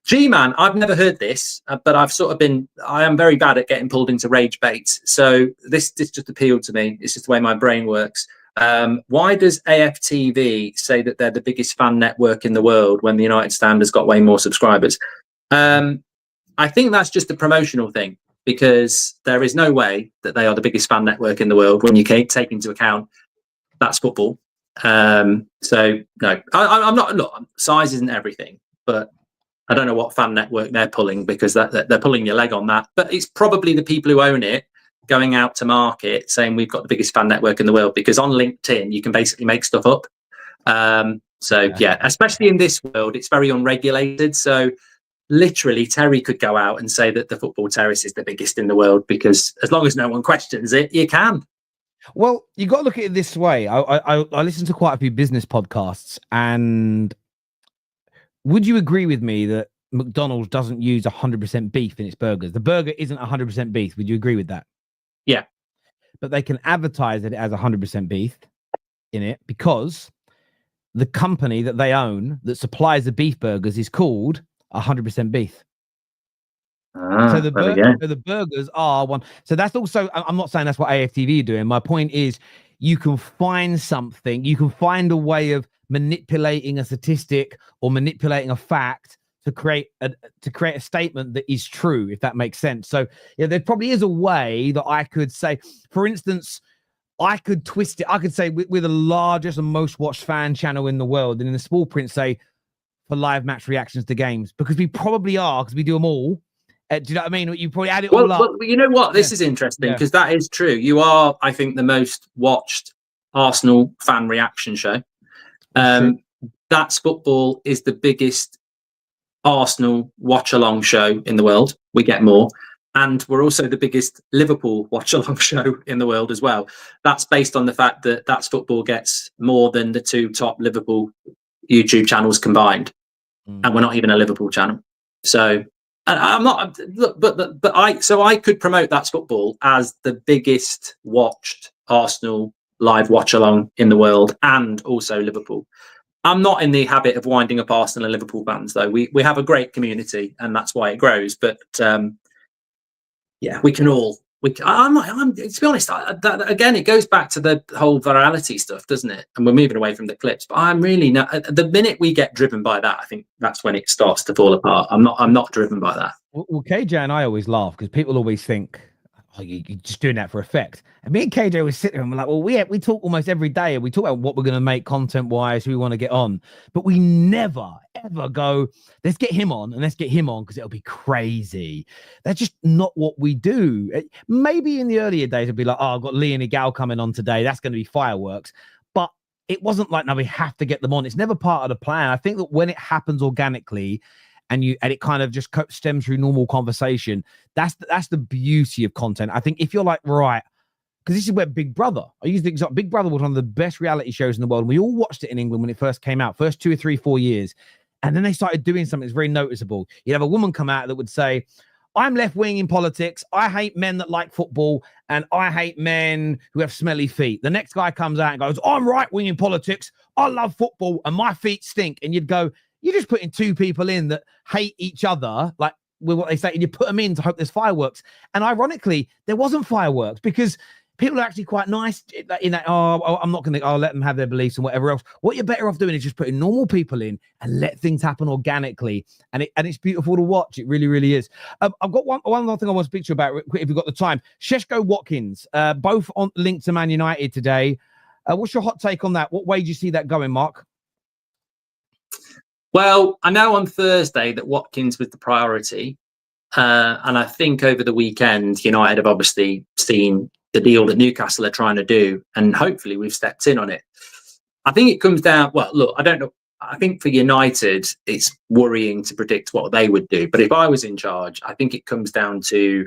G-Man, I've never heard this, but I've sort of been. I am very bad at getting pulled into rage baits. So this just appealed to me. It's just the way my brain works. Why does AFTV say that they're the biggest fan network in the world when the United Stand has got way more subscribers? I think that's just a promotional thing, because there is no way that they are the biggest fan network in the world when you take into account that's football. So no, I'm not. Look, size isn't everything, but I don't know what fan network they're pulling, because they're pulling your leg on that. But it's probably the people who own it going out to market saying we've got the biggest fan network in the world, because on LinkedIn you can basically make stuff up. Especially in this world, it's very unregulated. So literally Terry could go out and say that the Football Terrace is the biggest in the world, because as long as no one questions it, you can. Well, you got to look at it this way. I listen to quite a few business podcasts, and would you agree with me that McDonald's doesn't use 100% beef in its burgers? The burger isn't 100% beef. Would you agree with that? Yeah. But they can advertise it as 100% beef in it, because the company that they own that supplies the beef burgers is called 100% Beef. So the burgers are one. So that's also, I'm not saying that's what AFTV are doing. My point is, you can find something, you can find a way of manipulating a statistic or manipulating a fact to create a statement that is true, if that makes sense. So yeah, there probably is a way that I could say, for instance, I could twist it. I could say we're the largest and most watched fan channel in the world, and in the small print say for live match reactions to games, because we probably are, because we do them all. Do you know what I mean? You probably add it all up. Well, you know what? This is interesting, because that is true. You are, I think, the most watched Arsenal fan reaction show. That's Football is the biggest Arsenal watch-along show in the world. We get more. And we're also the biggest Liverpool watch-along show in the world as well. That's based on the fact that That's Football gets more than the two top Liverpool YouTube channels combined. And we're not even a Liverpool channel. So... I'm not, look, but I could promote That's Football as the biggest watched Arsenal live watch along in the world, and also Liverpool. I'm not in the habit of winding up Arsenal and Liverpool fans, though. We have a great community, and that's why it grows. But yeah, we can all. To be honest, again, it goes back to the whole virality stuff, doesn't it? And we're moving away from the clips. But I'm really not. The minute we get driven by that, I think that's when it starts to fall apart. I'm not driven by that. Well, KJ and I always laugh because people always think, "Oh, you're just doing that for effect." And me and KJ always sit there and we're like, "Well, we talk almost every day, and we talk about what we're going to make content-wise, who we want to get on, but we never ever go, let's get him on and let's get him on because it'll be crazy." That's just not what we do. Maybe in the earlier days it'd be like, "Oh, I've got Lee and Igal coming on today. That's going to be fireworks." But it wasn't like, no, we have to get them on. It's never part of the plan. I think that when it happens organically, and it kind of just stems through normal conversation, that's the beauty of content. I think if you're like, right, because this is where Big Brother, I use the example, Big Brother was one of the best reality shows in the world, and we all watched it in England when it first came out, first 2 or 3, 4 years, and then they started doing something that's very noticeable. You'd have a woman come out that would say, "I'm left-wing in politics, I hate men that like football, and I hate men who have smelly feet." The next guy comes out and goes, "I'm right-wing in politics, I love football, and my feet stink." And you'd go, you're just putting two people in that hate each other, like with what they say, and you put them in to hope there's fireworks. And ironically, there wasn't fireworks because people are actually quite nice in that, I'm not going to, I'll let them have their beliefs and whatever else. What you're better off doing is just putting normal people in and let things happen organically. And it's beautiful to watch. It really, really is. I've got one other thing I want to speak to you about if we've got the time. Sesko, Watkins, both on linked to Man United today. What's your hot take on that? What way do you see that going, Mark? Well, I know on Thursday that Watkins was the priority. And I think over the weekend, United have obviously seen the deal that Newcastle are trying to do. And hopefully we've stepped in on it. I think it comes down, well, look, I don't know. I think for United, it's worrying to predict what they would do. But if I was in charge, I think it comes down to,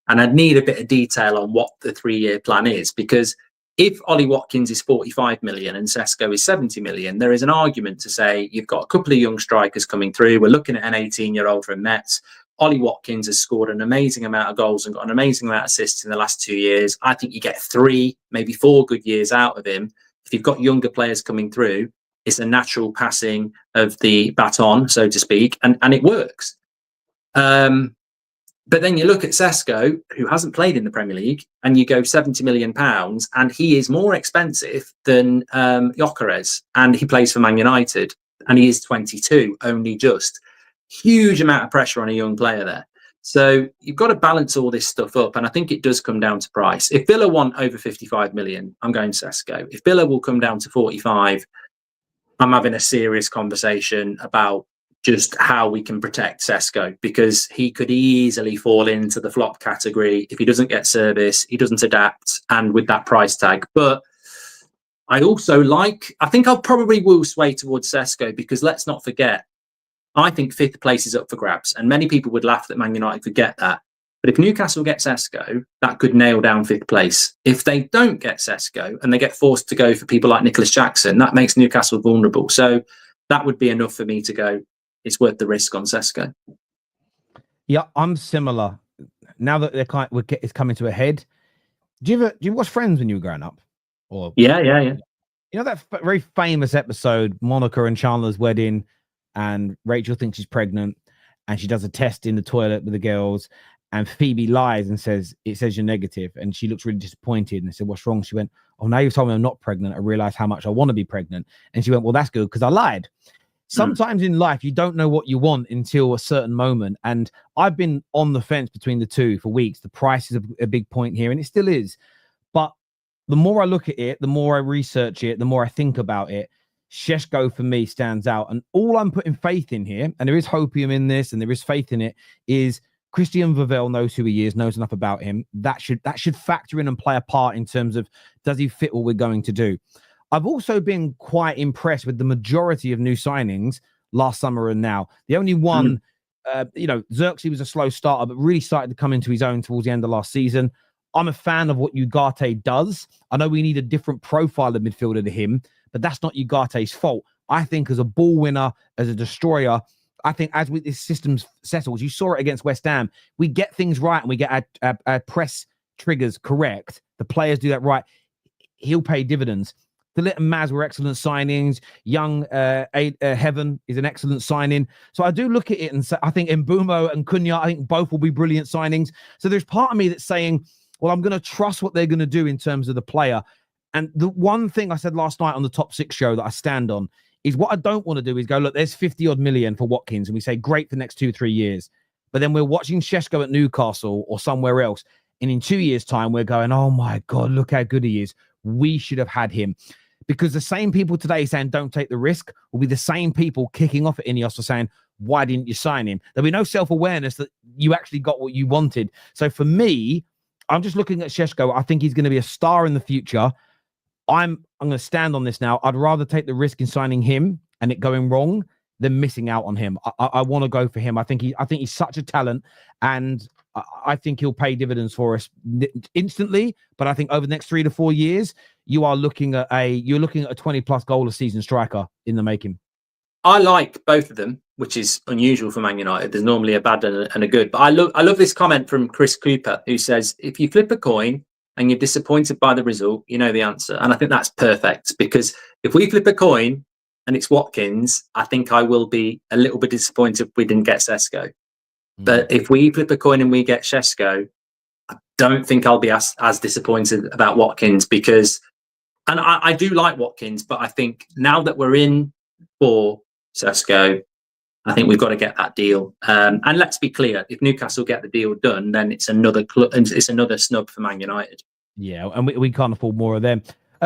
and I'd need a bit of detail on what the 3-year plan is, because if Ollie Watkins is 45 million and Sesko is 70 million, there is an argument to say you've got a couple of young strikers coming through. We're looking at an 18-year-old from Metz. Ollie Watkins has scored an amazing amount of goals and got an amazing amount of assists in the last 2 years. I think you get 3, maybe 4 good years out of him. If you've got younger players coming through, it's a natural passing of the baton, so to speak, and it works. But then you look at Sesko, who hasn't played in the Premier League, and you go £70 million, and he is more expensive than Gyökeres, and he plays for Man United, and he is 22, only just. Huge amount of pressure on a young player there. So you've got to balance all this stuff up, and I think it does come down to price. If Villa want over 55 million, I'm going Sesko. If Villa will come down to 45, I'm having a serious conversation about just how we can protect Sesko, because he could easily fall into the flop category if he doesn't get service, he doesn't adapt, and with that price tag. But I also I think I'll probably will sway towards Sesko, because let's not forget, I think 5th place is up for grabs, and many people would laugh that Man United could get that. But if Newcastle get Sesko, that could nail down 5th place. If they don't get Sesko and they get forced to go for people like Nicholas Jackson, that makes Newcastle vulnerable. So that would be enough for me to go, it's worth the risk on Sesko. Yeah, I'm similar. Now that it's coming to a head, do you watch Friends when you were growing up? Or Yeah. You know that very famous episode, Monica and Chandler's wedding, and Rachel thinks she's pregnant, and she does a test in the toilet with the girls, and Phoebe lies and says, it says you're negative, and she looks really disappointed, and they said, what's wrong? She went, oh, now you've told me I'm not pregnant. I realized how much I want to be pregnant. And she went, well, that's good because I lied. Sometimes in life, you don't know what you want until a certain moment. And I've been on the fence between the two for weeks. The price is a big point here, and it still is. But the more I look at it, the more I research it, the more I think about it, Sesko for me stands out. And all I'm putting faith in here, and there is hopium in this, and there is faith in it, is Christian Vavell knows who he is, knows enough about him. That should factor in and play a part in terms of, does he fit what we're going to do? I've also been quite impressed with the majority of new signings last summer and now. The only one, Xerxes was a slow starter, but really started to come into his own towards the end of last season. I'm a fan of what Ugarte does. I know we need a different profile of midfielder to him, but that's not Ugarte's fault. I think as a ball winner, as a destroyer, I think as this system settles, you saw it against West Ham, we get things right and we get our press triggers correct. The players do that right. He'll pay dividends. Delit and Maz were excellent signings. Young Heaven is an excellent signing. So I do look at it and say, I think Mbumo and Cunha, I think both will be brilliant signings. So there's part of me that's saying, well, I'm going to trust what they're going to do in terms of the player. And the one thing I said last night on the Top 6 show that I stand on is what I don't want to do is go, look, there's 50 odd million for Watkins. And we say, great for the next 2-3 years. But then we're watching Sesko at Newcastle or somewhere else. And in 2 years' time, we're going, oh my God, look how good he is. We should have had him. Because the same people today saying don't take the risk will be the same people kicking off at Ineos for saying, why didn't you sign him? There'll be no self-awareness that you actually got what you wanted. So for me, I'm just looking at Sesko. I think he's going to be a star in the future. I'm going to stand on this now. I'd rather take the risk in signing him and it going wrong than missing out on him. I want to go for him. I think he's such a talent, and I think he'll pay dividends for us instantly. But I think over the next 3 to 4 years, you're looking at a 20+ goal a season striker in the making. I like both of them, which is unusual for Man United. There's normally a bad and a good. But I love this comment from Chris Cooper, who says, if you flip a coin and you're disappointed by the result, you know the answer. And I think that's perfect, because if we flip a coin and it's Watkins, I think I will be a little bit disappointed if we didn't get Sesko. But if we flip a coin and we get Sesko, I don't think I'll be as disappointed about Watkins, because, and I do like Watkins, but I think now that we're in for Sesko, I think we've got to get that deal. And let's be clear, if Newcastle get the deal done, then it's another snub for Man United. Yeah, and we can't afford more of them.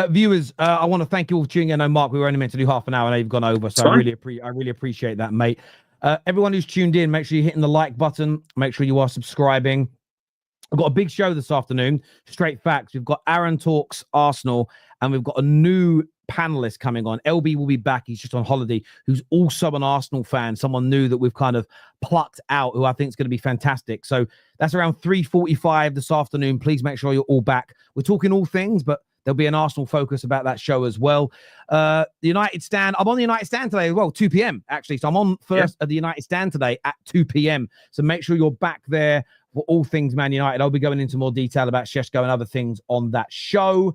Viewers, I want to thank you all for tuning in. I know, Mark, we were only meant to do half an hour. I know you've gone over, so I really appreciate that, mate. Everyone who's tuned in, make sure you're hitting the like button. Make sure you are subscribing. I've got a big show this afternoon. Straight facts. We've got Aaron Talks Arsenal, and we've got a new panelist coming on. LB will be back. He's just on holiday, who's also an Arsenal fan, someone new that we've kind of plucked out, who I think is going to be fantastic. So that's around 3:45 this afternoon. Please make sure you're all back. We're talking all things, but there'll be an Arsenal focus about that show as well. The United Stand. I'm on the United Stand today as well, 2 p.m. actually. So I'm on first at the United Stand today at 2 p.m. So make sure you're back there for all things Man United. I'll be going into more detail about Sesko and other things on that show.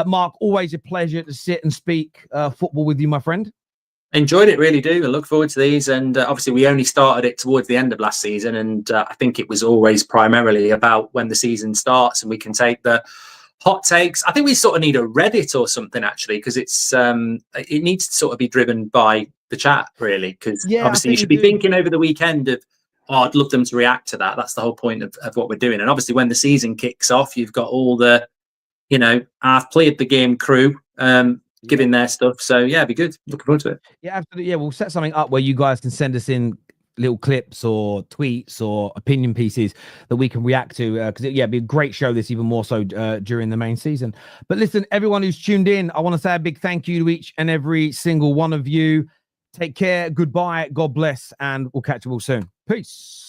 Mark, always a pleasure to sit and speak football with you, my friend. Enjoyed it, really do. I look forward to these. And obviously, we only started it towards the end of last season. And I think it was always primarily about when the season starts and we can take the hot takes. I think we sort of need a Reddit or something, actually, because it needs to sort of be driven by the chat, really. Because obviously, you should be thinking over the weekend of, I'd love them to react to that. That's the whole point of what we're doing. And obviously, when the season kicks off, you've got all the, I've played the game crew giving their stuff. So, yeah, it'd be good. Looking forward to it. Yeah, absolutely. Yeah, we'll set something up where you guys can send us in little clips or tweets or opinion pieces that we can react to, because it'd be a great show, this even more so during the main season. But listen, everyone who's tuned in, I want to say a big thank you to each and every single one of you. Take care, goodbye, God bless, and we'll catch you all soon. Peace.